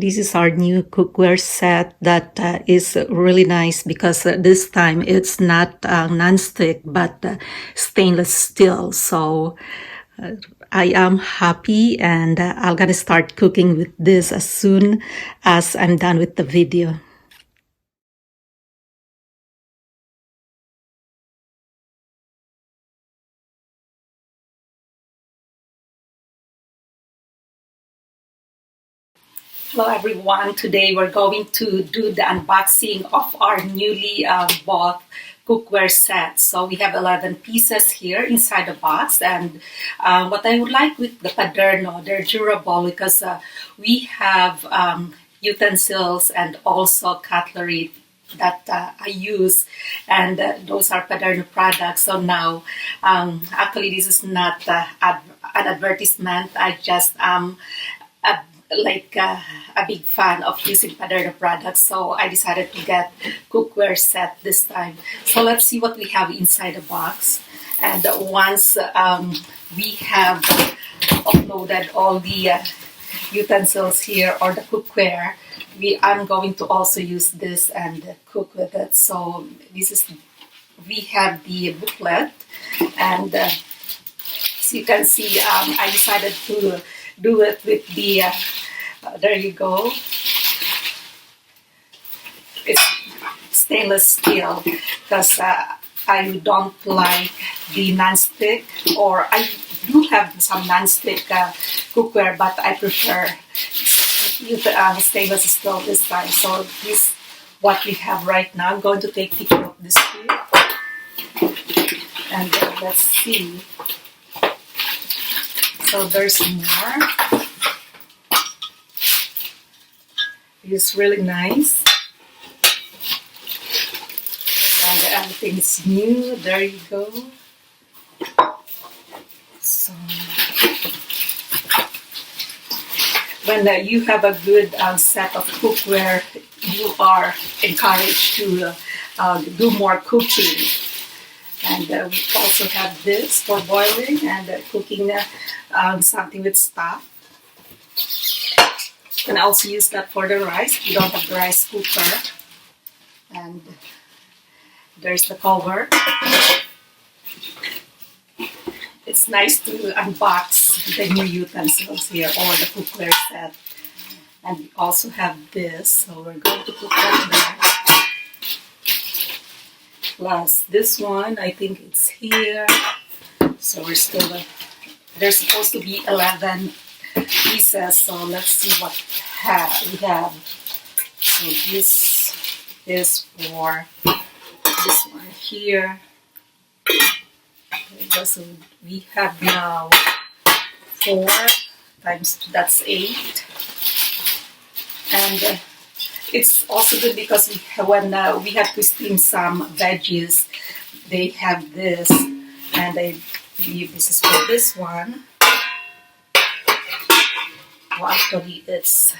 This is our new cookware set that is really nice because this time it's not non-stick but stainless steel. So I am happy, and I'm gonna start cooking with this as soon as I'm done with the video. Hello everyone, today we're going to do the unboxing of our newly bought cookware set. So we have 11 pieces here inside the box, and what I would like with the paderno, they're durable because we have utensils and also cutlery that I use, and those are paderno products. So now actually this is not an advertisement. I just a big fan of using paderno products, so I decided to get cookware set this time. So let's see what we have inside the box. And once we have uploaded all the utensils here, or the cookware, I'm going to also use this and cook with it. So we have the booklet, and as you can see, I decided to do it with the there you go, it's stainless steel because I don't like the non-stick, or I do have some non-stick cookware, but I prefer stainless steel this time. So this is what we have right now. I'm going to take picture of this too, and let's see. So there's more. It's really nice, and everything is new. There you go. So when you have a good set of cookware, you are encouraged to do more cooking. And we also have this for boiling and cooking something with stuff. You can also use that for the rice if you don't have the rice cooker. And there's the cover. It's nice to unbox the new utensils here, or the cookware set. And we also have this, so we're going to put that there. Plus this one, I think it's here. So we're still, there's supposed to be 11 pieces, so let's see what we have. So this is for this one here. Okay, so we have now 4 times, that's 8. And it's also good because when we have to steam some veggies, they have this, and I believe this is for this one. Well, actually it's,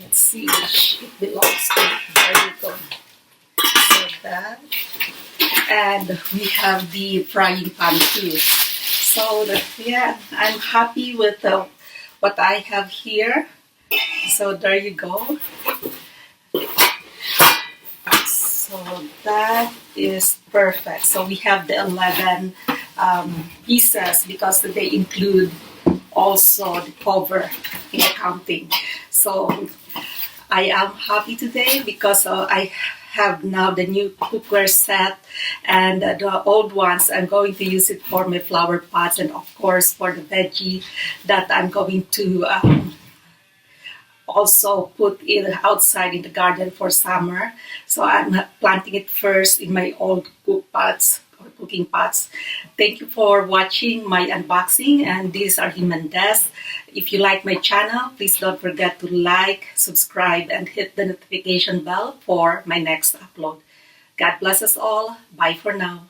let's see which it belongs to. There you go. So that, and we have the frying pan too. So yeah, I'm happy with what I have here. So there you go. So that is perfect. So we have the 11 pieces because they include also the cover in accounting. So I am happy today because I have now the new cookware set, and the old ones I'm going to use it for my flower pots, and of course for the veggie that I'm going to also put it outside in the garden for summer. So I'm planting it first in my old cook pots or cooking pots. Thank you for watching my unboxing, and this is Arlene Mendez. If you like my channel, please don't forget to like, subscribe, and hit the notification bell for my next upload. God bless us all. Bye for now.